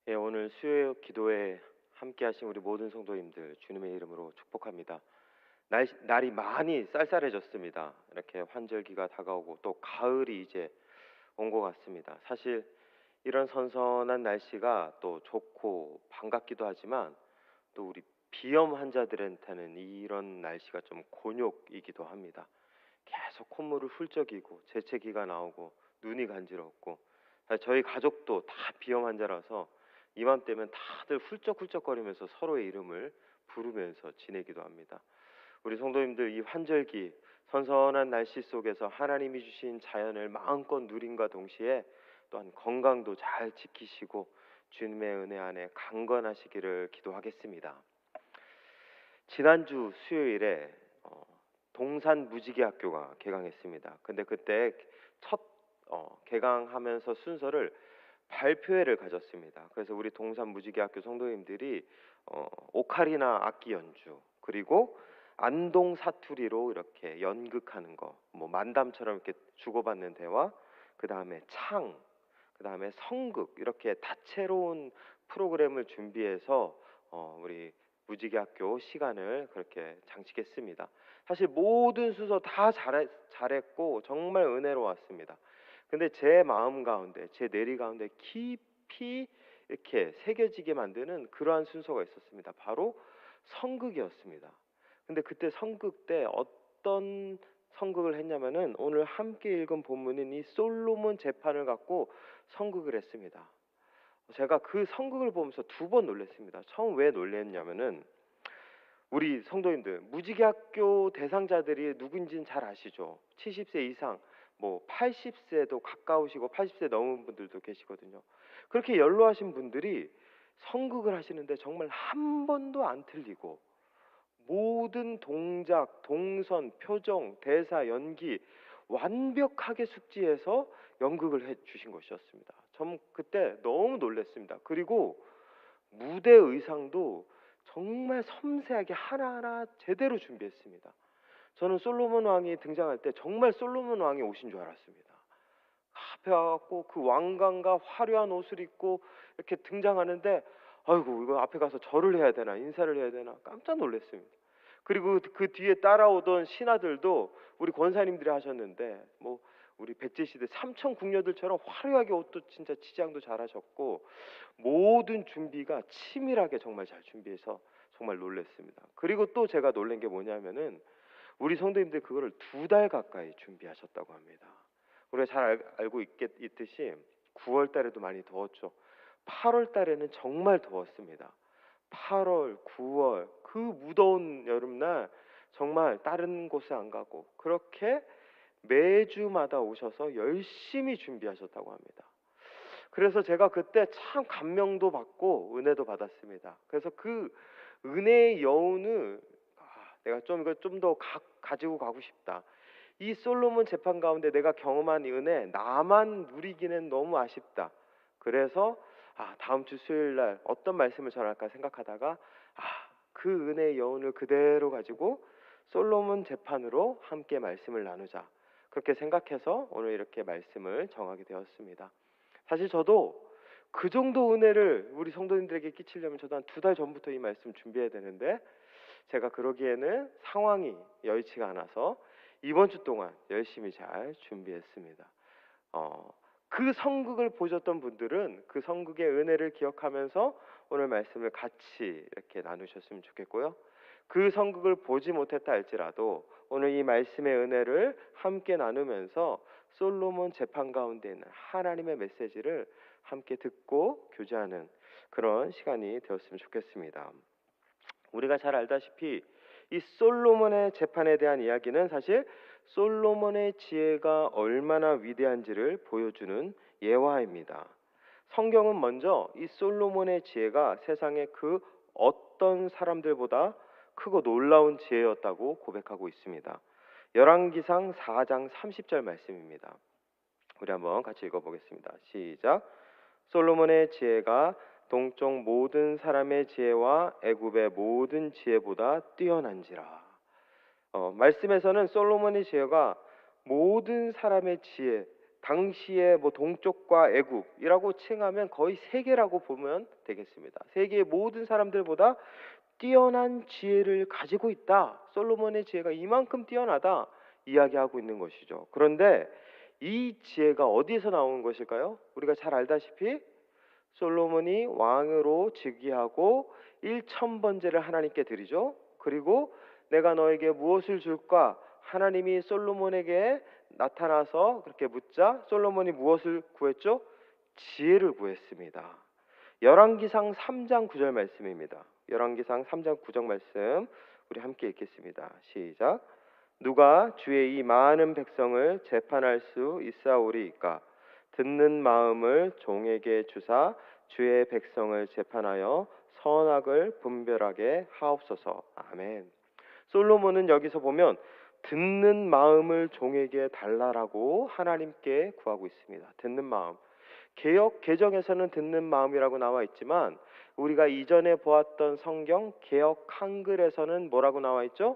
예, 오늘 수요 기도에 함께하신 우리 모든 성도님들 주님의 이름으로 축복합니다. 날이 많이 쌀쌀해졌습니다. 이렇게 환절기가 다가오고 또 가을이 이제 온 것 같습니다. 사실 이런 선선한 날씨가 또 좋고 반갑기도 하지만 또 우리 비염 환자들한테는 이런 날씨가 좀 곤욕이기도 합니다. 계속 콧물을 훌쩍이고 재채기가 나오고 눈이 간지럽고, 사실 저희 가족도 다 비염 환자라서 이맘때면 다들 훌쩍훌쩍거리면서 서로의 이름을 부르면서 지내기도 합니다. 우리 성도님들, 이 환절기 선선한 날씨 속에서 하나님이 주신 자연을 마음껏 누림과 동시에 또한 건강도 잘 지키시고 주님의 은혜 안에 강건하시기를 기도하겠습니다. 지난주 수요일에 동산 무지개학교가 개강했습니다. 근데 그때 첫 개강하면서 순서를 발표회를 가졌습니다. 그래서 우리 동산 무지개학교 성도님들이 오카리나 악기 연주, 그리고 안동 사투리로 이렇게 연극하는 거, 뭐 만담처럼 이렇게 주고받는 대화, 그 다음에 창, 그 다음에 성극, 이렇게 다채로운 프로그램을 준비해서 우리 무지개학교 시간을 그렇게 장식했습니다. 사실 모든 순서 다 잘했고 정말 은혜로웠습니다. 근데 제 마음 가운데, 제 뇌리 가운데 깊이 이렇게 새겨지게 만드는 그러한 순서가 있었습니다. 바로 성극이었습니다. 근데 그때 성극 때 어떤 성극을 했냐면은 오늘 함께 읽은 본문인 이 솔로몬 재판을 갖고 성극을 했습니다. 제가 그 성극을 보면서 두 번 놀랐습니다. 처음 왜 놀랐냐면은, 우리 성도님들 무지개학교 대상자들이 누군지는 잘 아시죠? 70세 이상, 뭐 80세도 가까우시고 80세 넘은 분들도 계시거든요. 그렇게 연로하신 분들이 성극을 하시는데 정말 한 번도 안 틀리고 모든 동작, 동선, 표정, 대사, 연기 완벽하게 숙지해서 연극을 해 주신 것이었습니다. 전 그때 너무 놀랐습니다. 그리고 무대 의상도 정말 섬세하게 하나하나 제대로 준비했습니다. 저는 솔로몬 왕이 등장할 때 정말 솔로몬 왕이 오신 줄 알았습니다. 앞에 와갖고 그 왕관과 화려한 옷을 입고 이렇게 등장하는데, 아이고 이거 앞에 가서 절을 해야 되나 인사를 해야 되나 깜짝 놀랐습니다. 그리고 그 뒤에 따라오던 신하들도 우리 권사님들이 하셨는데, 뭐 우리 백제시대 삼천 궁녀들처럼 화려하게 옷도 진짜 치장도 잘하셨고 모든 준비가 치밀하게 정말 잘 준비해서 정말 놀랐습니다. 그리고 또 제가 놀란 게 뭐냐면은, 우리 성도님들 그거를 2달 가까이 준비하셨다고 합니다. 우리가 잘 알고 있듯이 9월 달에도 많이 더웠죠. 8월 달에는 정말 더웠습니다. 8월, 9월 그 무더운 여름날 정말 다른 곳에 안 가고 그렇게 매주마다 오셔서 열심히 준비하셨다고 합니다. 그래서 제가 그때 참 감명도 받고 은혜도 받았습니다. 그래서 그 은혜의 여운을 내가 좀 이거 좀 더 가지고 가고 싶다. 이 솔로몬 재판 가운데 내가 경험한 이 은혜 나만 누리기는 너무 아쉽다. 그래서 다음 주 수요일 날 어떤 말씀을 전할까 생각하다가 그 은혜의 여운을 그대로 가지고 솔로몬 재판으로 함께 말씀을 나누자, 그렇게 생각해서 오늘 이렇게 말씀을 정하게 되었습니다. 사실 저도 그 정도 은혜를 우리 성도님들에게 끼치려면 저도 한 2달 전부터 이 말씀 준비해야 되는데, 제가 그러기에는 상황이 여의치가 않아서 이번 주 동안 열심히 잘 준비했습니다. 그 성극을 보셨던 분들은 그 성극의 은혜를 기억하면서 오늘 말씀을 같이 이렇게 나누셨으면 좋겠고요. 그 성극을 보지 못했다 할지라도 오늘 이 말씀의 은혜를 함께 나누면서 솔로몬 재판 가운데 있는 하나님의 메시지를 함께 듣고 교제하는 그런 시간이 되었으면 좋겠습니다. 우리가 잘 알다시피 이 솔로몬의 재판에 대한 이야기는 사실 솔로몬의 지혜가 얼마나 위대한지를 보여주는 예화입니다. 성경은 먼저 이 솔로몬의 지혜가 세상의 그 어떤 사람들보다 크고 놀라운 지혜였다고 고백하고 있습니다. 열왕기상 4장 30절 말씀입니다. 우리 한번 같이 읽어보겠습니다. 시작. 솔로몬의 지혜가 동쪽 모든 사람의 지혜와 애굽의 모든 지혜보다 뛰어난지라. 말씀에서는 솔로몬의 지혜가 모든 사람의 지혜, 당시에 뭐 동쪽과 애굽이라고 칭하면 거의 세계라고 보면 되겠습니다. 세계의 모든 사람들보다 뛰어난 지혜를 가지고 있다. 솔로몬의 지혜가 이만큼 뛰어나다 이야기하고 있는 것이죠. 그런데 이 지혜가 어디서 나오는 것일까요? 우리가 잘 알다시피 솔로몬이 왕으로 즉위하고 1,000번제를 하나님께 드리죠. 그리고 내가 너에게 무엇을 줄까? 하나님이 솔로몬에게 나타나서 그렇게 묻자 솔로몬이 무엇을 구했죠? 지혜를 구했습니다. 열왕기상 3장 9절 말씀입니다. 열왕기상 3장 9절 말씀 우리 함께 읽겠습니다. 시작. 누가 주의 이 많은 백성을 재판할 수 있사오리이까? 듣는 마음을 종에게 주사 주의 백성을 재판하여 선악을 분별하게 하옵소서. 아멘. 솔로몬은 여기서 보면 듣는 마음을 종에게 달라라고 하나님께 구하고 있습니다. 듣는 마음. 개역 개정에서는 듣는 마음이라고 나와 있지만 우리가 이전에 보았던 성경 개역 한글에서는 뭐라고 나와 있죠?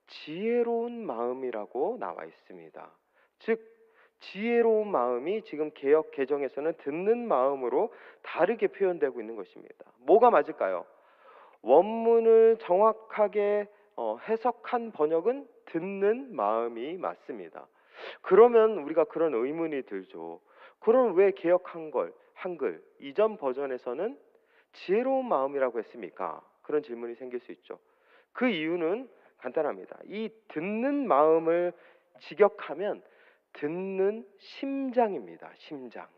지혜로운 마음이라고 나와 있습니다. 즉 지혜로운 마음이 지금 개역 개정에서는 듣는 마음으로 다르게 표현되고 있는 것입니다. 뭐가 맞을까요? 원문을 정확하게 해석한 번역은 듣는 마음이 맞습니다. 그러면 우리가 그런 의문이 들죠. 그럼 왜 개역 한글 이전 버전에서는 지혜로운 마음이라고 했습니까? 그런 질문이 생길 수 있죠. 그 이유는 간단합니다. 이 듣는 마음을 직역하면 듣는 심장입니다. 심장.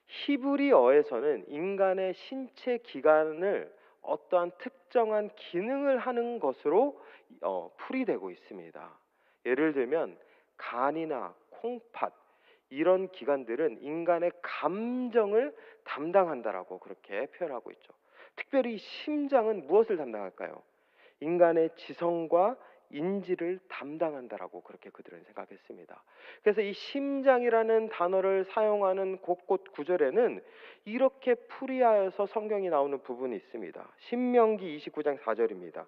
히브리어에서는 인간의 신체 기관을 어떠한 특정한 기능을 하는 것으로 풀이되고 있습니다. 예를 들면 간이나 콩팥 이런 기관들은 인간의 감정을 담당한다라고 그렇게 표현하고 있죠. 특별히 심장은 무엇을 담당할까요? 인간의 지성과 인지를 담당한다라고 그렇게 그들은 생각했습니다. 그래서 이 심장이라는 단어를 사용하는 곳곳 구절에는 이렇게 풀이하여서 성경이 나오는 부분이 있습니다. 신명기 29장 4절입니다.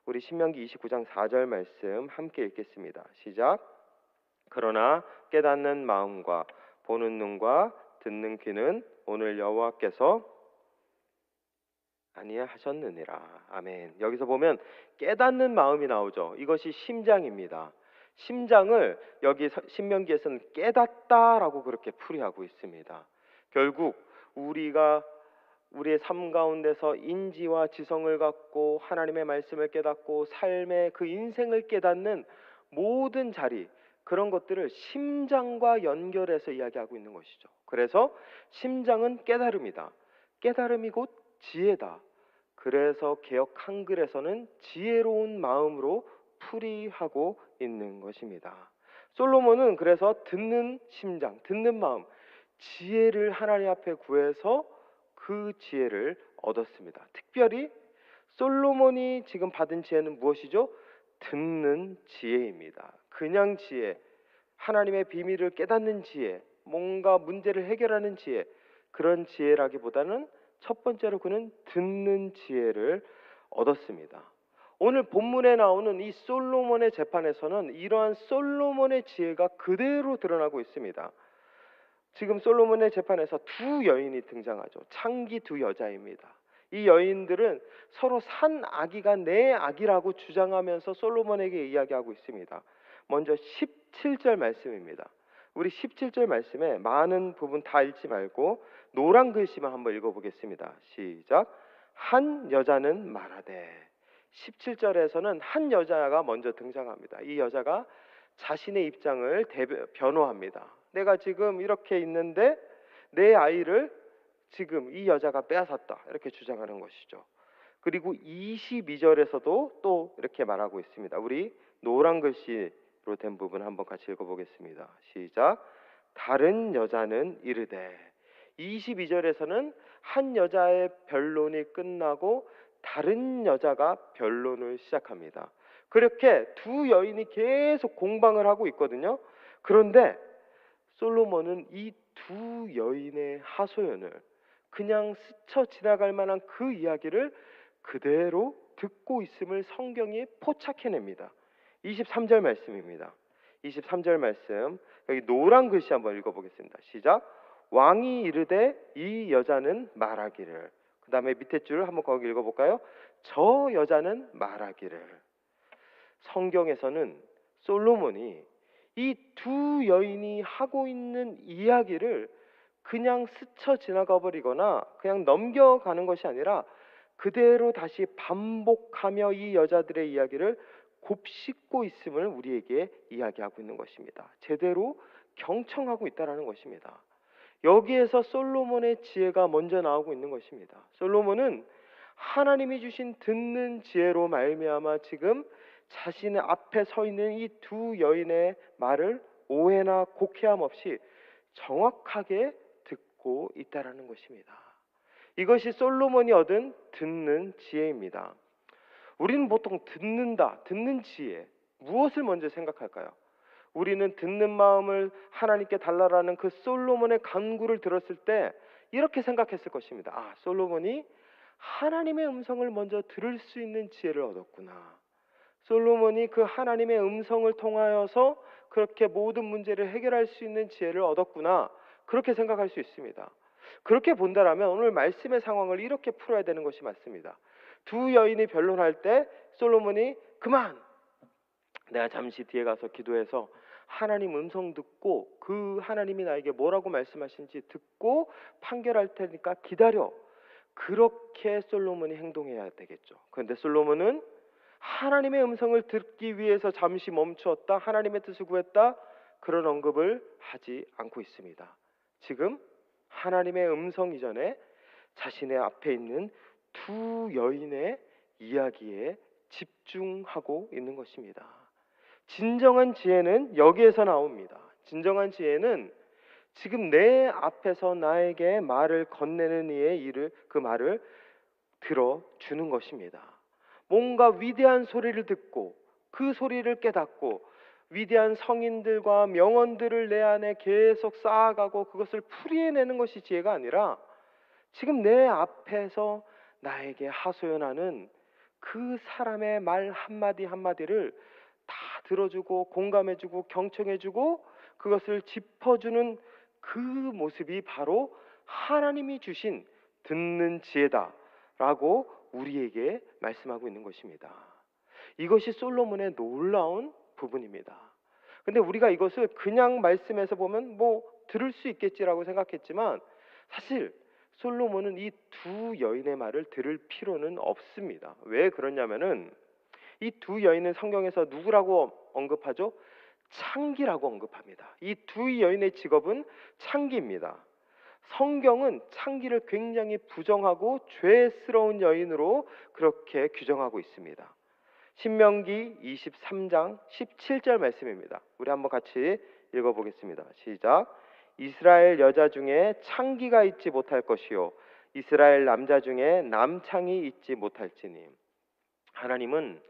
우리 신명기 29장 4절 말씀 함께 읽겠습니다. 시작. 그러나 깨닫는 마음과 보는 눈과 듣는 귀는 오늘 여호와께서 아니하셨느니라. 아멘. 여기서 보면 깨닫는 마음이 나오죠. 이것이 심장입니다. 심장을 여기 신명기에서는 깨닫다라고 그렇게 풀이하고 있습니다. 결국 우리가 우리의 삶 가운데서 인지와 지성을 갖고 하나님의 말씀을 깨닫고 삶의 그 인생을 깨닫는 모든 자리, 그런 것들을 심장과 연결해서 이야기하고 있는 것이죠. 그래서 심장은 깨달음이다. 깨달음이 곧 지혜다. 그래서 개역 한글에서는 지혜로운 마음으로 풀이하고 있는 것입니다. 솔로몬은 그래서 듣는 심장, 듣는 마음, 지혜를 하나님 앞에 구해서 그 지혜를 얻었습니다. 특별히 솔로몬이 지금 받은 지혜는 무엇이죠? 듣는 지혜입니다. 그냥 지혜, 하나님의 비밀을 깨닫는 지혜, 뭔가 문제를 해결하는 지혜, 그런 지혜라기보다는 첫 번째로 그는 듣는 지혜를 얻었습니다. 오늘 본문에 나오는 이 솔로몬의 재판에서는 이러한 솔로몬의 지혜가 그대로 드러나고 있습니다. 지금 솔로몬의 재판에서 두 여인이 등장하죠. 창기 두 여자입니다. 이 여인들은 서로 산 아기가 내 아기라고 주장하면서 솔로몬에게 이야기하고 있습니다. 먼저 17절 말씀입니다. 우리 17절 말씀에 많은 부분 다 읽지 말고 노란 글씨만 한번 읽어보겠습니다. 시작. 한 여자는 말하되. 17절에서는 한 여자가 먼저 등장합니다. 이 여자가 자신의 입장을 변호합니다. 내가 지금 이렇게 있는데 내 아이를 지금 이 여자가 빼앗았다, 이렇게 주장하는 것이죠. 그리고 22절에서도 또 이렇게 말하고 있습니다. 우리 노란 글씨로 된 부분 한번 같이 읽어보겠습니다. 시작. 다른 여자는 이르되. 22절에서는 한 여자의 변론이 끝나고 다른 여자가 변론을 시작합니다. 그렇게 두 여인이 계속 공방을 하고 있거든요. 그런데 솔로몬은 이 두 여인의 하소연을 그냥 스쳐 지나갈 만한 그 이야기를 그대로 듣고 있음을 성경이 포착해냅니다. 23절 말씀입니다. 23절 말씀, 여기 노란 글씨 한번 읽어보겠습니다. 시작. 왕이 이르되 이 여자는 말하기를. 그 다음에 밑에 줄 한번 거기 읽어볼까요? 저 여자는 말하기를. 성경에서는 솔로몬이 이 두 여인이 하고 있는 이야기를 그냥 스쳐 지나가 버리거나 그냥 넘겨가는 것이 아니라 그대로 다시 반복하며 이 여자들의 이야기를 곱씹고 있음을 우리에게 이야기하고 있는 것입니다. 제대로 경청하고 있다는 것입니다. 여기에서 솔로몬의 지혜가 먼저 나오고 있는 것입니다. 솔로몬은 하나님이 주신 듣는 지혜로 말미암아 지금 자신의 앞에 서 있는 이 두 여인의 말을 오해나 곡해함 없이 정확하게 듣고 있다라는 것입니다. 이것이 솔로몬이 얻은 듣는 지혜입니다. 우리는 보통 듣는 지혜, 무엇을 먼저 생각할까요? 우리는 듣는 마음을 하나님께 달라라는 그 솔로몬의 간구를 들었을 때 이렇게 생각했을 것입니다. 아, 솔로몬이 하나님의 음성을 먼저 들을 수 있는 지혜를 얻었구나. 솔로몬이 그 하나님의 음성을 통하여서 그렇게 모든 문제를 해결할 수 있는 지혜를 얻었구나. 그렇게 생각할 수 있습니다. 그렇게 본다라면 오늘 말씀의 상황을 이렇게 풀어야 되는 것이 맞습니다. 두 여인이 변론할 때 솔로몬이 그만! 내가 잠시 뒤에 가서 기도해서 하나님 음성 듣고 그 하나님이 나에게 뭐라고 말씀하신지 듣고 판결할 테니까 기다려. 그렇게 솔로몬이 행동해야 되겠죠. 그런데 솔로몬은 하나님의 음성을 듣기 위해서 잠시 멈추었다. 하나님의 뜻을 구했다. 그런 언급을 하지 않고 있습니다. 지금 하나님의 음성 이전에 자신의 앞에 있는 두 여인의 이야기에 집중하고 있는 것입니다. 진정한 지혜는 여기에서 나옵니다. 진정한 지혜는 지금 내 앞에서 나에게 말을 건네는 이의 일을 그 말을 들어주는 것입니다. 뭔가 위대한 소리를 듣고 그 소리를 깨닫고 위대한 성인들과 명언들을 내 안에 계속 쌓아가고 그것을 풀이해내는 것이 지혜가 아니라 지금 내 앞에서 나에게 하소연하는 그 사람의 말 한마디 한마디를 다 들어주고 공감해주고 경청해주고 그것을 짚어주는 그 모습이 바로 하나님이 주신 듣는 지혜다라고 우리에게 말씀하고 있는 것입니다. 이것이 솔로몬의 놀라운 부분입니다. 근데 우리가 이것을 그냥 말씀에서 보면 뭐 들을 수 있겠지라고 생각했지만 사실 솔로몬은 이 두 여인의 말을 들을 필요는 없습니다. 왜 그러냐면은 이 두 여인은 성경에서 누구라고 언급하죠? 창기라고 언급합니다. 이 두 여인의 직업은 창기입니다. 성경은 창기를 굉장히 부정하고 죄스러운 여인으로 그렇게 규정하고 있습니다. 신명기 23장 17절 말씀입니다. 우리 한번 같이 읽어보겠습니다. 시작. 이스라엘 여자 중에 창기가 있지 못할 것이요 이스라엘 남자 중에 남창이 있지 못할지니. 하나님은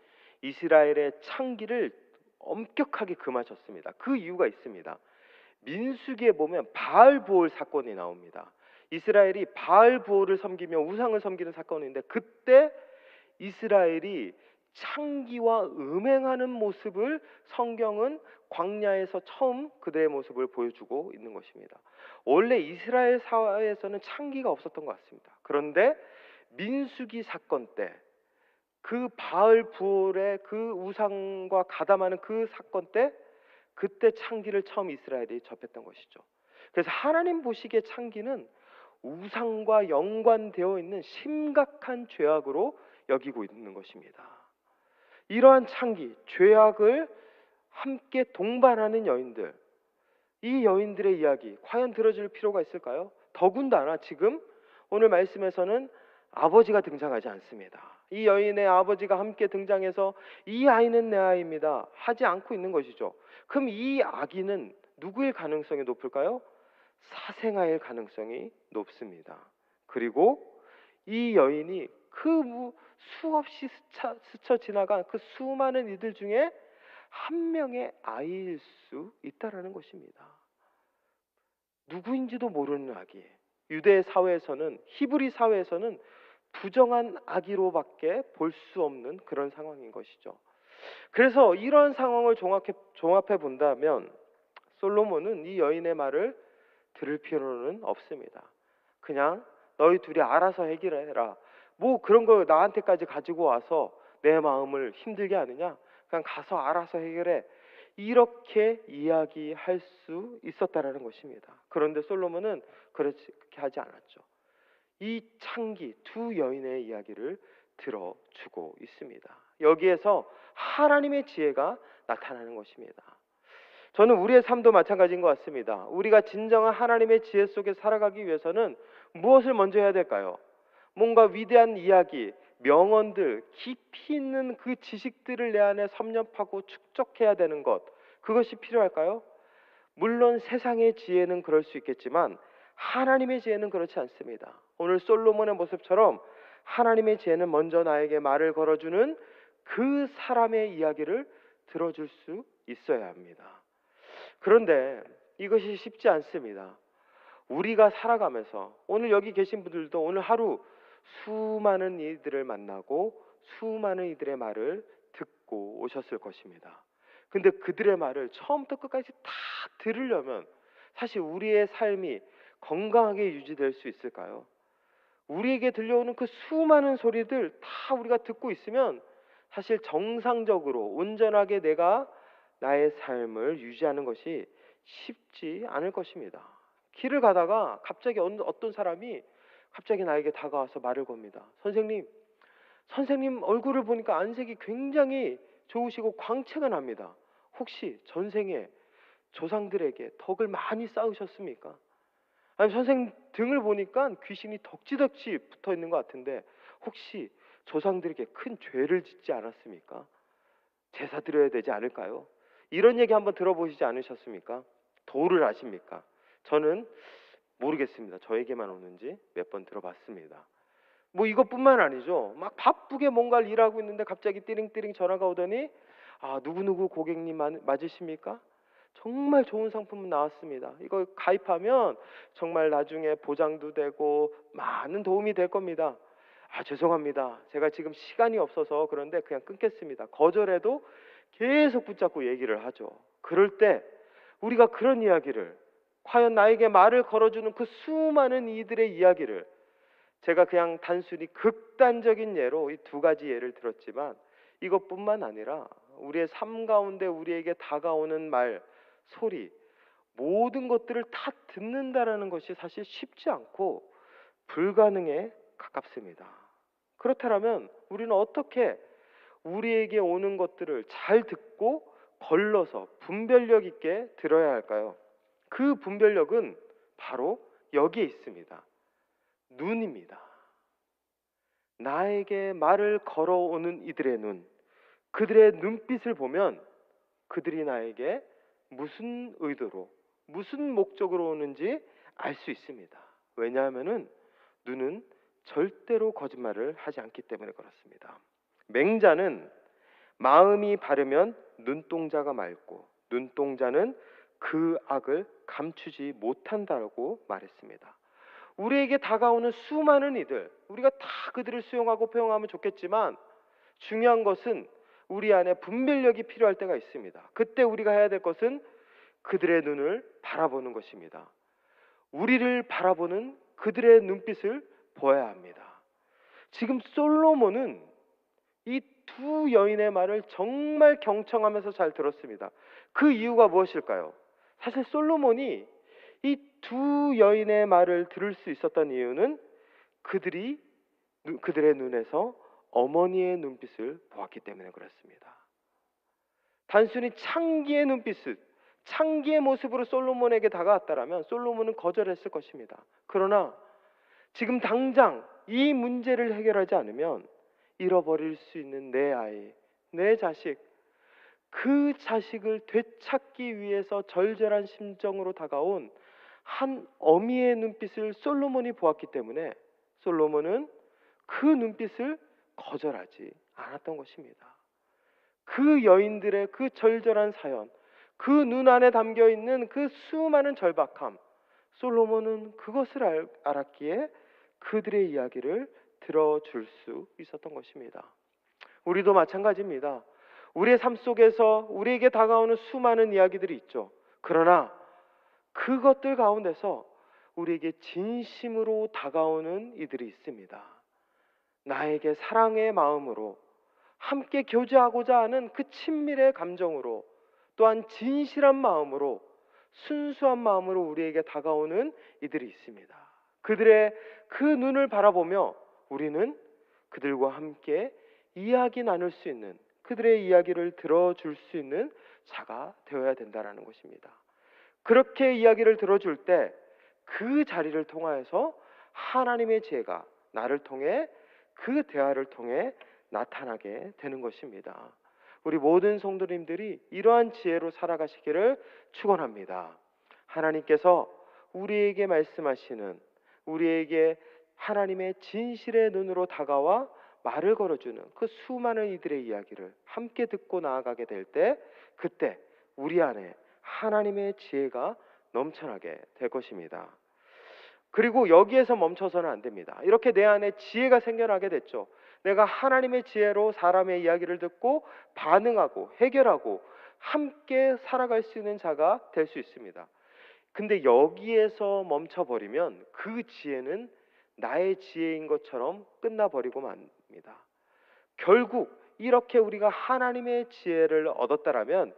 이스라엘의 창기를 엄격하게 금하셨습니다. 그 이유가 있습니다. 민수기에 보면 바알보올 사건이 나옵니다. 이스라엘이 바알보올을 섬기며 우상을 섬기는 사건인데 그때 이스라엘이 창기와 음행하는 모습을 성경은 광야에서 처음 그들의 모습을 보여주고 있는 것입니다. 원래 이스라엘 사회에서는 창기가 없었던 것 같습니다. 그런데 민수기 사건 때 그 바알보올의 그 우상과 가담하는 그 사건 때 그때 창기를 처음 이스라엘이 접했던 것이죠. 그래서 하나님 보시기에 창기는 우상과 연관되어 있는 심각한 죄악으로 여기고 있는 것입니다. 이러한 창기, 죄악을 함께 동반하는 여인들, 이 여인들의 이야기 과연 들어줄 필요가 있을까요? 더군다나 지금 오늘 말씀에서는 아버지가 등장하지 않습니다. 이 여인의 아버지가 함께 등장해서 이 아이는 내 아이입니다 하지 않고 있는 것이죠. 그럼 이 아기는 누구의 가능성이 높을까요? 사생아의 가능성이 높습니다. 그리고 이 여인이 그 수없이 스쳐 지나간 그 수많은 이들 중에 한 명의 아이일 수 있다라는 것입니다. 누구인지도 모르는 아기. 유대 사회에서는, 히브리 사회에서는 부정한 아기로밖에 볼 수 없는 그런 상황인 것이죠. 그래서 이런 상황을 종합해 본다면 솔로몬은 이 여인의 말을 들을 필요는 없습니다. 그냥 너희 둘이 알아서 해결해라. 뭐 그런 거 나한테까지 가지고 와서 내 마음을 힘들게 하느냐? 그냥 가서 알아서 해결해. 이렇게 이야기할 수 있었다라는 것입니다. 그런데 솔로몬은 그렇게 하지 않았죠. 이 창기 두 여인의 이야기를 들어주고 있습니다. 여기에서 하나님의 지혜가 나타나는 것입니다. 저는 우리의 삶도 마찬가지인 것 같습니다. 우리가 진정한 하나님의 지혜 속에 살아가기 위해서는 무엇을 먼저 해야 될까요? 뭔가 위대한 이야기, 명언들, 깊이 있는 그 지식들을 내 안에 섭렵하고 축적해야 되는 것, 그것이 필요할까요? 물론 세상의 지혜는 그럴 수 있겠지만 하나님의 지혜는 그렇지 않습니다. 오늘 솔로몬의 모습처럼 하나님의 지혜는 먼저 나에게 말을 걸어주는 그 사람의 이야기를 들어줄 수 있어야 합니다. 그런데 이것이 쉽지 않습니다. 우리가 살아가면서 오늘 여기 계신 분들도 오늘 하루 수많은 이들을 만나고 수많은 이들의 말을 듣고 오셨을 것입니다. 근데 그들의 말을 처음부터 끝까지 다 들으려면 사실 우리의 삶이 건강하게 유지될 수 있을까요? 우리에게 들려오는 그 수많은 소리들 다 우리가 듣고 있으면 사실 정상적으로 온전하게 내가 나의 삶을 유지하는 것이 쉽지 않을 것입니다. 길을 가다가 갑자기 어떤 사람이 갑자기 나에게 다가와서 말을 겁니다. 선생님 얼굴을 보니까 안색이 굉장히 좋으시고 광채가 납니다. 혹시 전생에 조상들에게 덕을 많이 쌓으셨습니까? 아니 선생님 등을 보니까 귀신이 덕지덕지 붙어 있는 것 같은데 혹시 조상들에게 큰 죄를 짓지 않았습니까? 제사 드려야 되지 않을까요? 이런 얘기 한번 들어보시지 않으셨습니까? 도를 아십니까? 저는 모르겠습니다. 저에게만 오는지 몇 번 들어봤습니다. 뭐 이것뿐만 아니죠. 막 바쁘게 뭔가를 일하고 있는데 갑자기 띠링띠링 전화가 오더니 누구누구 고객님 맞으십니까? 정말 좋은 상품 나왔습니다. 이거 가입하면 정말 나중에 보장도 되고 많은 도움이 될 겁니다. 죄송합니다. 제가 지금 시간이 없어서 그런데 그냥 끊겠습니다. 거절해도 계속 붙잡고 얘기를 하죠. 그럴 때 우리가 그런 이야기를 과연 나에게 말을 걸어주는 그 수많은 이들의 이야기를 제가 그냥 단순히 극단적인 예로 이 두 가지 예를 들었지만 이것뿐만 아니라 우리의 삶 가운데 우리에게 다가오는 말, 소리 모든 것들을 다 듣는다라는 것이 사실 쉽지 않고 불가능에 가깝습니다. 그렇다면 우리는 어떻게 우리에게 오는 것들을 잘 듣고 걸러서 분별력 있게 들어야 할까요? 그 분별력은 바로 여기에 있습니다. 눈입니다. 나에게 말을 걸어오는 이들의 눈, 그들의 눈빛을 보면 그들이 나에게 무슨 의도로, 무슨 목적으로 오는지 알 수 있습니다. 왜냐하면 눈은 절대로 거짓말을 하지 않기 때문에 그렇습니다. 맹자는 마음이 바르면 눈동자가 맑고 눈동자는 그 악을 감추지 못한다고 말했습니다. 우리에게 다가오는 수많은 이들, 우리가 다 그들을 수용하고 포용하면 좋겠지만 중요한 것은 우리 안에 분별력이 필요할 때가 있습니다. 그때 우리가 해야 될 것은 그들의 눈을 바라보는 것입니다. 우리를 바라보는 그들의 눈빛을 보아야 합니다. 지금 솔로몬은 이 두 여인의 말을 정말 경청하면서 잘 들었습니다. 그 이유가 무엇일까요? 사실 솔로몬이 이 두 여인의 말을 들을 수 있었던 이유는 그들의 눈에서 어머니의 눈빛을 보았기 때문에 그렇습니다. 단순히 창기의 모습으로 솔로몬에게 다가왔다라면 솔로몬은 거절했을 것입니다. 그러나 지금 당장 이 문제를 해결하지 않으면 잃어버릴 수 있는 내 아이, 내 자식, 그 자식을 되찾기 위해서 절절한 심정으로 다가온 한 어미의 눈빛을 솔로몬이 보았기 때문에 솔로몬은 그 눈빛을 거절하지 않았던 것입니다. 그 여인들의 그 절절한 사연, 그 눈 안에 담겨 있는 그 수많은 절박함, 솔로몬은 그것을 알았기에 그들의 이야기를 들어줄 수 있었던 것입니다. 우리도 마찬가지입니다. 우리의 삶 속에서 우리에게 다가오는 수많은 이야기들이 있죠. 그러나 그것들 가운데서 우리에게 진심으로 다가오는 이들이 있습니다. 나에게 사랑의 마음으로 함께 교제하고자 하는 그 친밀의 감정으로, 또한 진실한 마음으로, 순수한 마음으로 우리에게 다가오는 이들이 있습니다. 그들의 그 눈을 바라보며 우리는 그들과 함께 이야기 나눌 수 있는, 그들의 이야기를 들어줄 수 있는 자가 되어야 된다는 것입니다. 그렇게 이야기를 들어줄 때 그 자리를 통하여서 하나님의 지혜가 나를 통해, 그 대화를 통해 나타나게 되는 것입니다. 우리 모든 성도님들이 이러한 지혜로 살아가시기를 축원합니다. 하나님께서 우리에게 말씀하시는, 우리에게 하나님의 진실의 눈으로 다가와 말을 걸어주는 그 수많은 이들의 이야기를 함께 듣고 나아가게 될 때, 그때 우리 안에 하나님의 지혜가 넘쳐나게 될 것입니다. 그리고 여기에서 멈춰서는 안 됩니다. 이렇게 내 안에 지혜가 생겨나게 됐죠. 내가 하나님의 지혜로 사람의 이야기를 듣고 반응하고 해결하고 함께 살아갈 수 있는 자가 될 수 있습니다. 근데 여기에서 멈춰버리면 그 지혜는 나의 지혜인 것처럼 끝나버리고 맙니다. 결국 이렇게 우리가 하나님의 지혜를 얻었다라면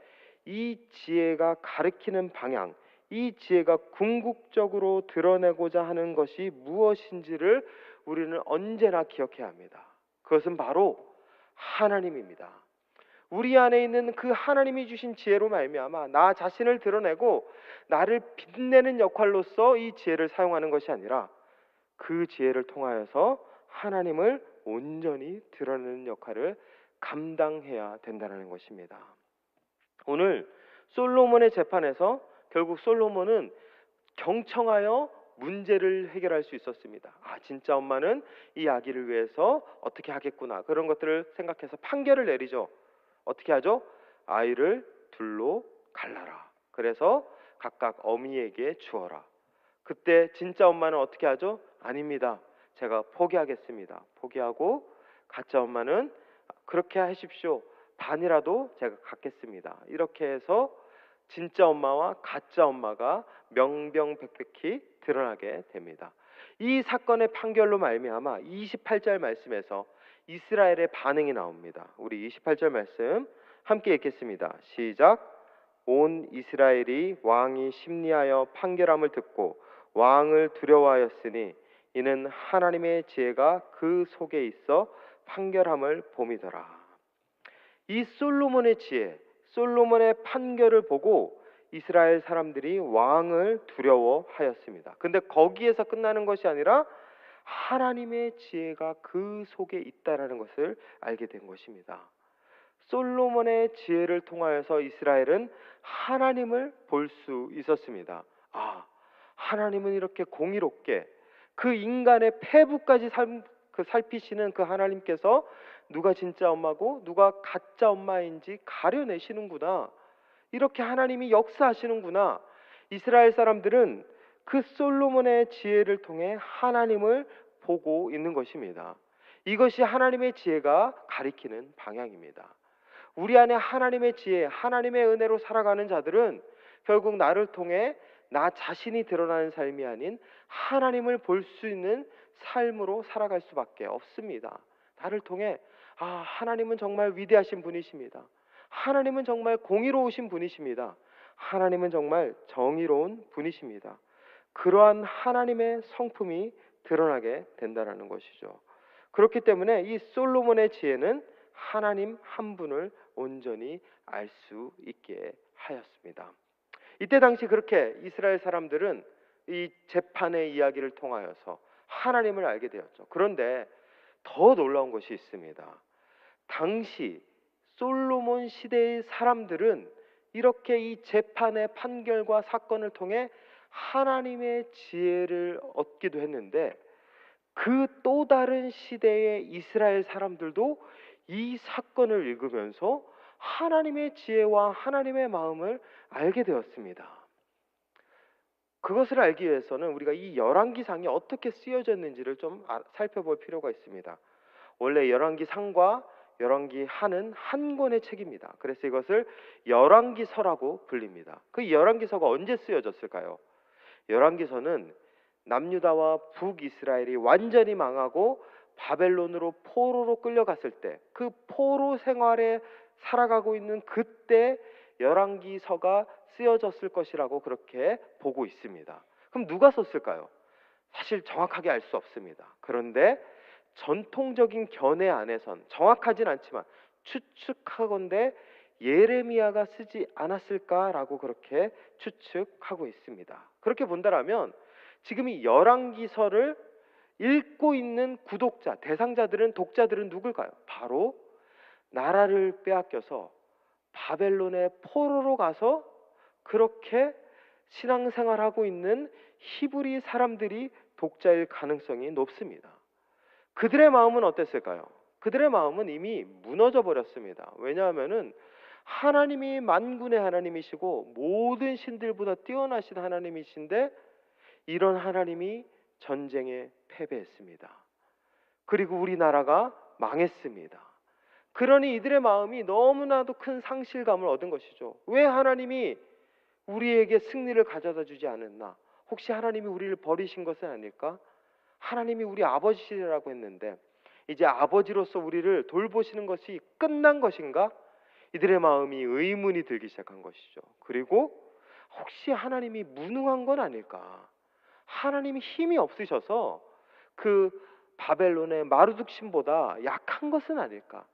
이 지혜가 가리키는 방향, 이 지혜가 궁극적으로 드러내고자 하는 것이 무엇인지를 우리는 언제나 기억해야 합니다. 그것은 바로 하나님입니다. 우리 안에 있는 그 하나님이 주신 지혜로 말미암아 나 자신을 드러내고 나를 빛내는 역할로서 이 지혜를 사용하는 것이 아니라 그 지혜를 통하여서 하나님을 온전히 드러내는 역할을 감당해야 된다는 것입니다. 오늘 솔로몬의 재판에서 결국 솔로몬은 경청하여 문제를 해결할 수 있었습니다. 진짜 엄마는 이 아기를 위해서 어떻게 하겠구나, 그런 것들을 생각해서 판결을 내리죠. 어떻게 하죠? 아이를 둘로 갈라라. 그래서 각각 어미에게 주어라. 그때 진짜 엄마는 어떻게 하죠? 아닙니다, 제가 포기하겠습니다. 포기하고 가짜 엄마는 그렇게 하십시오, 반이라도 제가 갖겠습니다. 이렇게 해서 진짜 엄마와 가짜 엄마가 명명백백히 드러나게 됩니다. 이 사건의 판결로 말미암아 28절 말씀에서 이스라엘의 반응이 나옵니다. 우리 28절 말씀 함께 읽겠습니다. 시작. 온 이스라엘이 왕이 심리하여 판결함을 듣고 왕을 두려워하였으니 이는 하나님의 지혜가 그 속에 있어 판결함을 봄이더라. 이 솔로몬의 지혜, 솔로몬의 판결을 보고 이스라엘 사람들이 왕을 두려워하였습니다. 근데 거기에서 끝나는 것이 아니라 하나님의 지혜가 그 속에 있다라는 것을 알게 된 것입니다. 솔로몬의 지혜를 통하여서 이스라엘은 하나님을 볼 수 있었습니다. 하나님은 이렇게 공의롭게 그 인간의 폐부까지 살피시는 그 하나님께서 누가 진짜 엄마고 누가 가짜 엄마인지 가려내시는구나, 이렇게 하나님이 역사하시는구나. 이스라엘 사람들은 그 솔로몬의 지혜를 통해 하나님을 보고 있는 것입니다. 이것이 하나님의 지혜가 가리키는 방향입니다. 우리 안에 하나님의 지혜, 하나님의 은혜로 살아가는 자들은 결국 나를 통해 나 자신이 드러나는 삶이 아닌 하나님을 볼 수 있는 삶으로 살아갈 수밖에 없습니다. 나를 통해 하나님은 정말 위대하신 분이십니다. 하나님은 정말 공의로우신 분이십니다. 하나님은 정말 정의로운 분이십니다. 그러한 하나님의 성품이 드러나게 된다는 것이죠. 그렇기 때문에 이 솔로몬의 지혜는 하나님 한 분을 온전히 알 수 있게 하였습니다. 이때 당시 그렇게 이스라엘 사람들은 이 재판의 이야기를 통하여서 하나님을 알게 되었죠. 그런데 더 놀라운 것이 있습니다. 당시 솔로몬 시대의 사람들은 이렇게 이 재판의 판결과 사건을 통해 하나님의 지혜를 얻기도 했는데, 그 또 다른 시대의 이스라엘 사람들도 이 사건을 읽으면서 하나님의 지혜와 하나님의 마음을 알게 되었습니다. 그것을 알기 위해서는 우리가 이 열왕기상이 어떻게 쓰여졌는지를 좀 살펴볼 필요가 있습니다. 원래 열왕기상과 열왕기 하는 한 권의 책입니다. 그래서 이것을 열왕기서라고 불립니다. 그 열왕기서가 언제 쓰여졌을까요? 열왕기서는 남유다와 북이스라엘이 완전히 망하고 바벨론으로 포로로 끌려갔을 때, 그 포로 생활에 살아가고 있는 그때 열왕기서가 쓰여졌을 것이라고 그렇게 보고 있습니다. 그럼 누가 썼을까요? 사실 정확하게 알 수 없습니다. 그런데 전통적인 견해 안에선 정확하진 않지만 추측하건대 예레미야가 쓰지 않았을까라고 그렇게 추측하고 있습니다. 그렇게 본다라면 지금 이 열왕기서를 읽고 있는 구독자, 대상자들은, 독자들은 누굴까요? 바로 나라를 빼앗겨서 바벨론의 포로로 가서 그렇게 신앙생활하고 있는 히브리 사람들이 독자일 가능성이 높습니다. 그들의 마음은 어땠을까요? 그들의 마음은 이미 무너져 버렸습니다. 왜냐하면은 하나님이 만군의 하나님이시고 모든 신들보다 뛰어나신 하나님이신데 이런 하나님이 전쟁에 패배했습니다. 그리고 우리나라가 망했습니다. 그러니 이들의 마음이 너무나도 큰 상실감을 얻은 것이죠. 왜 하나님이 우리에게 승리를 가져다 주지 않았나? 혹시 하나님이 우리를 버리신 것은 아닐까? 하나님이 우리 아버지라고 했는데 이제 아버지로서 우리를 돌보시는 것이 끝난 것인가? 이들의 마음이 의문이 들기 시작한 것이죠. 그리고 혹시 하나님이 무능한 건 아닐까? 하나님이 힘이 없으셔서 그 바벨론의 마르둑 신보다 약한 것은 아닐까?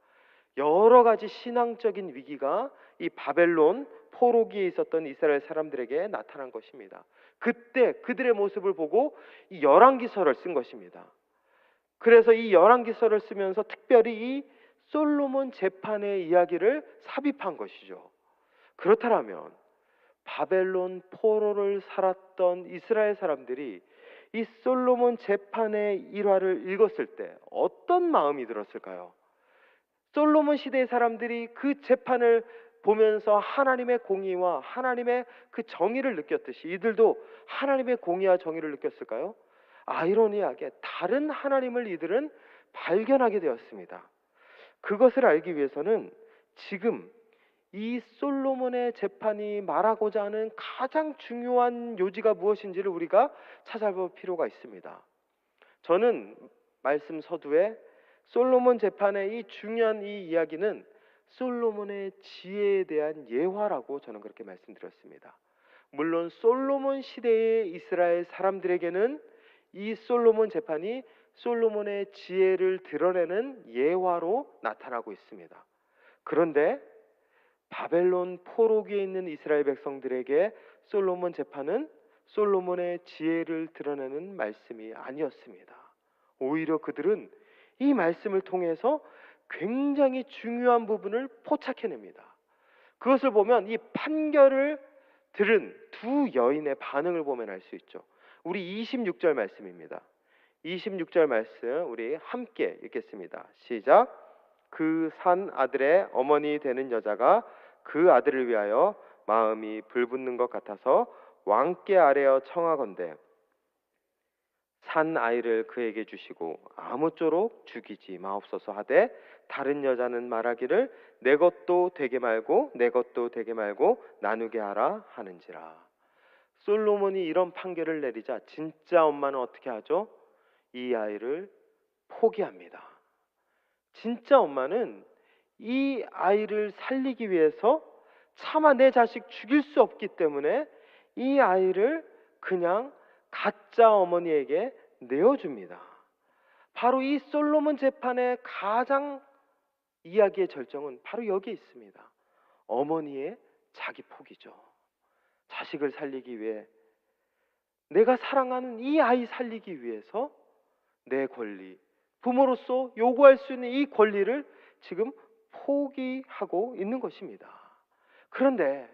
여러 가지 신앙적인 위기가 이 바벨론 포로기에 있었던 이스라엘 사람들에게 나타난 것입니다. 그때 그들의 모습을 보고 이 열왕기서를 쓴 것입니다. 그래서 이 열왕기서를 쓰면서 특별히 이 솔로몬 재판의 이야기를 삽입한 것이죠. 그렇다면 바벨론 포로를 살았던 이스라엘 사람들이 이 솔로몬 재판의 일화를 읽었을 때 어떤 마음이 들었을까요? 솔로몬 시대의 사람들이 그 재판을 보면서 하나님의 공의와 하나님의 그 정의를 느꼈듯이 이들도 하나님의 공의와 정의를 느꼈을까요? 아이러니하게 다른 하나님을 이들은 발견하게 되었습니다. 그것을 알기 위해서는 지금 이 솔로몬의 재판이 말하고자 하는 가장 중요한 요지가 무엇인지를 우리가 찾아볼 필요가 있습니다. 저는 말씀 서두에 솔로몬 재판의 이 중요한 이 이야기는 솔로몬의 지혜에 대한 예화라고 저는 그렇게 말씀드렸습니다. 물론 솔로몬 시대의 이스라엘 사람들에게는 이 솔로몬 재판이 솔로몬의 지혜를 드러내는 예화로 나타나고 있습니다. 그런데 바벨론 포로기에 있는 이스라엘 백성들에게 솔로몬 재판은 솔로몬의 지혜를 드러내는 말씀이 아니었습니다. 오히려 그들은 이 말씀을 통해서 굉장히 중요한 부분을 포착해냅니다. 그것을 보면 이 판결을 들은 두 여인의 반응을 보면 알 수 있죠. 우리 26절 말씀입니다. 26절 말씀 우리 함께 읽겠습니다. 시작. 그 산 아들의 어머니 되는 여자가 그 아들을 위하여 마음이 불붙는 것 같아서 왕께 아뢰어 청하건대 산 아이를 그에게 주시고 아무쪼록 죽이지 마옵소서 하되 다른 여자는 말하기를 내 것도 되게 말고 내 것도 되게 말고 나누게 하라 하는지라. 솔로몬이 이런 판결을 내리자 진짜 엄마는 어떻게 하죠? 이 아이를 포기합니다. 진짜 엄마는 이 아이를 살리기 위해서 차마 내 자식 죽일 수 없기 때문에 이 아이를 그냥 가짜 어머니에게 내어줍니다. 바로 이 솔로몬 재판의 가장 이야기의 절정은 바로 여기에 있습니다. 어머니의 자기 포기죠. 자식을 살리기 위해, 내가 사랑하는 이 아이 살리기 위해서 내 권리, 부모로서 요구할 수 있는 이 권리를 지금 포기하고 있는 것입니다. 그런데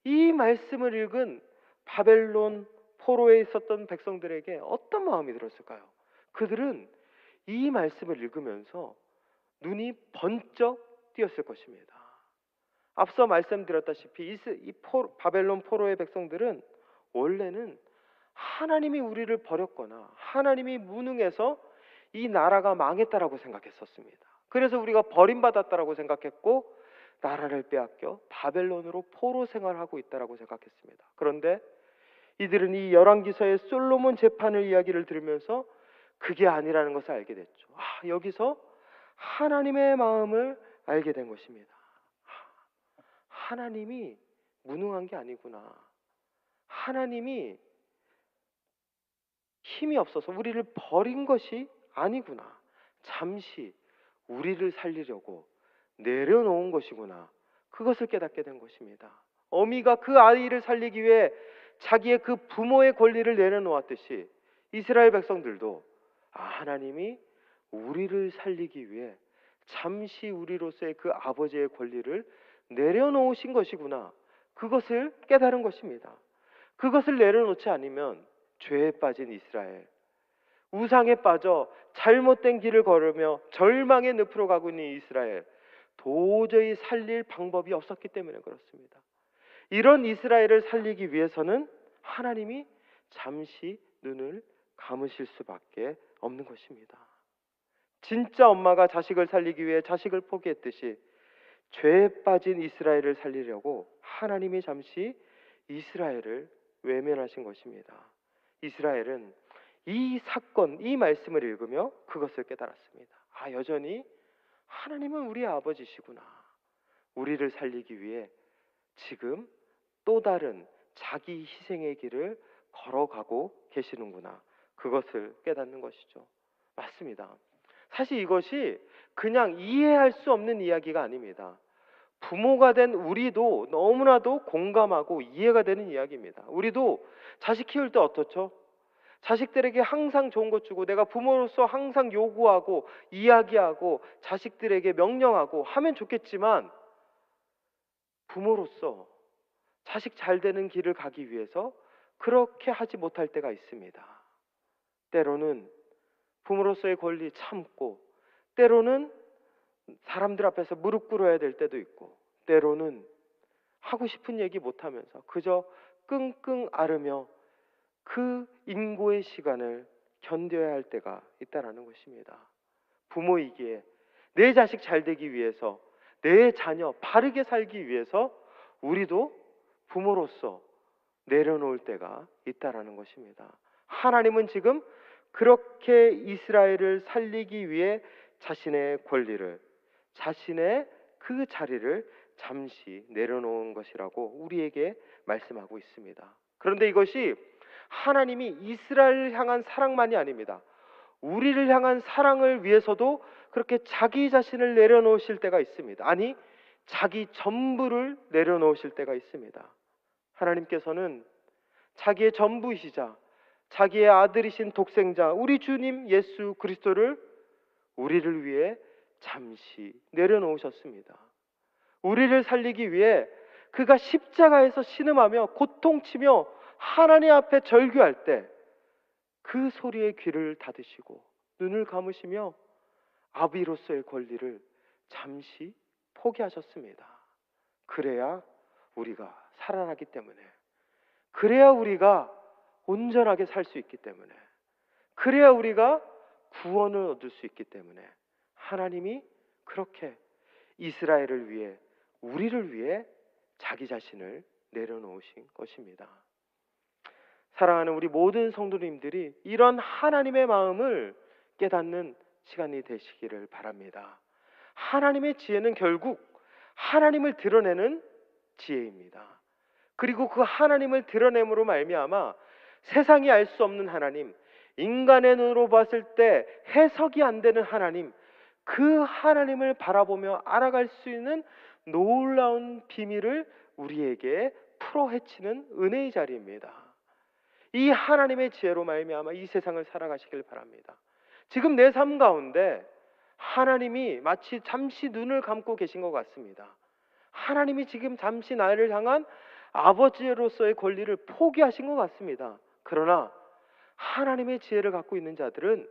이 말씀을 읽은 바벨론 포로에 있었던 백성들에게 어떤 마음이 들었을까요? 그들은 이 말씀을 읽으면서 눈이 번쩍 띄었을 것입니다. 앞서 말씀드렸다시피 바벨론 포로의 백성들은 원래는 하나님이 우리를 버렸거나 하나님이 무능해서 이 나라가 망했다라고 생각했었습니다. 그래서 우리가 버림받았다라고 생각했고 나라를 빼앗겨 바벨론으로 포로 생활하고 있다라고 생각했습니다. 그런데 이들은 이 열왕기서의 솔로몬 재판을 이야기를 들으면서 그게 아니라는 것을 알게 됐죠. 여기서 하나님의 마음을 알게 된 것입니다. 하나님이 무능한 게 아니구나. 하나님이 힘이 없어서 우리를 버린 것이 아니구나. 잠시 우리를 살리려고 내려놓은 것이구나. 그것을 깨닫게 된 것입니다. 어미가 그 아이를 살리기 위해 자기의 그 부모의 권리를 내려놓았듯이 이스라엘 백성들도 하나님이 우리를 살리기 위해 잠시 우리로서의 그 아버지의 권리를 내려놓으신 것이구나. 그것을 깨달은 것입니다. 그것을 내려놓지 않으면 죄에 빠진 이스라엘, 우상에 빠져 잘못된 길을 걸으며 절망의 늪으로 가고 있는 이스라엘, 도저히 살릴 방법이 없었기 때문에 그렇습니다. 이런 이스라엘을 살리기 위해서는 하나님이 잠시 눈을 감으실 수밖에 없는 것입니다. 진짜 엄마가 자식을 살리기 위해 자식을 포기했듯이 죄에 빠진 이스라엘을 살리려고 하나님이 잠시 이스라엘을 외면하신 것입니다. 이스라엘은 이 사건, 이 말씀을 읽으며 그것을 깨달았습니다. 여전히 하나님은 우리의 아버지시구나. 우리를 살리기 위해 지금 또 다른 자기 희생의 길을 걸어가고 계시는구나. 그것을 깨닫는 것이죠. 맞습니다. 사실 이것이 그냥 이해할 수 없는 이야기가 아닙니다. 부모가 된 우리도 너무나도 공감하고 이해가 되는 이야기입니다. 우리도 자식 키울 때 어떻죠? 자식들에게 항상 좋은 것 주고 내가 부모로서 항상 요구하고 이야기하고 자식들에게 명령하고 하면 좋겠지만 부모로서 자식 잘 되는 길을 가기 위해서 그렇게 하지 못할 때가 있습니다. 때로는 부모로서의 권리 참고, 때로는 사람들 앞에서 무릎 꿇어야 될 때도 있고, 때로는 하고 싶은 얘기 못하면서 그저 끙끙 앓으며 그 인고의 시간을 견뎌야 할 때가 있다라는 것입니다. 부모이기에 내 자식 잘 되기 위해서, 내 자녀 바르게 살기 위해서 우리도 부모로서 내려놓을 때가 있다라는 것입니다. 하나님은 지금 그렇게 이스라엘을 살리기 위해 자신의 권리를, 자신의 그 자리를 잠시 내려놓은 것이라고 우리에게 말씀하고 있습니다. 그런데 이것이 하나님이 이스라엘을 향한 사랑만이 아닙니다. 우리를 향한 사랑을 위해서도 그렇게 자기 자신을 내려놓으실 때가 있습니다. 아니, 자기 전부를 내려놓으실 때가 있습니다. 하나님께서는 자기의 전부이시자 자기의 아들이신 독생자 우리 주님 예수 그리스도를 우리를 위해 잠시 내려놓으셨습니다. 우리를 살리기 위해 그가 십자가에서 신음하며 고통치며 하나님 앞에 절규할 때 그 소리에 귀를 닫으시고 눈을 감으시며 아비로서의 권리를 잠시 포기하셨습니다. 그래야 우리가 살아나기 때문에, 그래야 우리가 온전하게 살 수 있기 때문에, 그래야 우리가 구원을 얻을 수 있기 때문에 하나님이 그렇게 이스라엘을 위해, 우리를 위해 자기 자신을 내려놓으신 것입니다. 사랑하는 우리 모든 성도님들이 이런 하나님의 마음을 깨닫는 시간이 되시기를 바랍니다. 하나님의 지혜는 결국 하나님을 드러내는 지혜입니다. 그리고 그 하나님을 드러냄으로 말미암아 세상이 알 수 없는 하나님, 인간의 눈으로 봤을 때 해석이 안 되는 하나님, 그 하나님을 바라보며 알아갈 수 있는 놀라운 비밀을 우리에게 풀어 헤치는 은혜의 자리입니다. 이 하나님의 지혜로 말미암아 이 세상을 살아가시길 바랍니다. 지금 내 삶 가운데 하나님이 마치 잠시 눈을 감고 계신 것 같습니다. 하나님이 지금 잠시 나를 향한 아버지로서의 권리를 포기하신 것 같습니다. 그러나 하나님의 지혜를 갖고 있는 자들은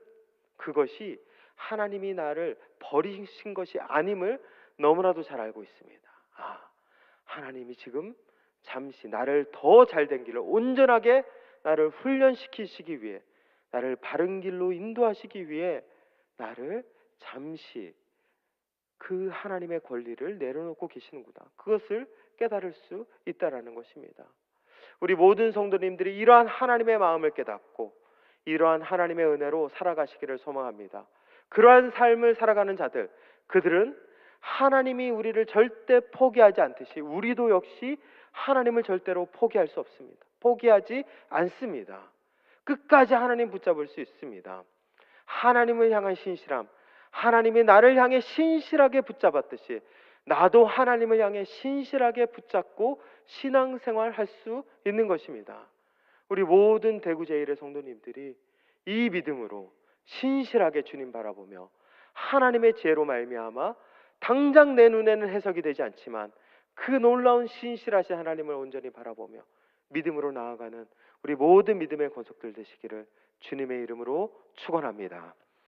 그것이 하나님이 나를 버리신 것이 아님을 너무나도 잘 알고 있습니다. 하나님이 지금 잠시 나를 더 잘된 길을, 온전하게 나를 훈련시키시기 위해, 나를 바른 길로 인도하시기 위해 나를 잠시 그 하나님의 권리를 내려놓고 계시는구나. 그것을 깨달을 수 있다라는 것입니다. 우리 모든 성도님들이 이러한 하나님의 마음을 깨닫고 이러한 하나님의 은혜로 살아가시기를 소망합니다. 그러한 삶을 살아가는 자들, 그들은 하나님이 우리를 절대 포기하지 않듯이 우리도 역시 하나님을 절대로 포기할 수 없습니다. 포기하지 않습니다. 끝까지 하나님 붙잡을 수 있습니다. 하나님을 향한 신실함, 하나님이 나를 향해 신실하게 붙잡았듯이 나도 하나님을 향해 신실하게 붙잡고 신앙생활 할 수 있는 것입니다. 우리 모든 대구 제1의 성도님들이 이 믿음으로 신실하게 주님 바라보며 하나님의 지혜로 말미암아 당장 내 눈에는 해석이 되지 않지만 그 놀라운 신실하신 하나님을 온전히 바라보며 믿음으로 나아가는 우리 모든 믿음의 권속들 되시기를 주님의 이름으로 축원합니다.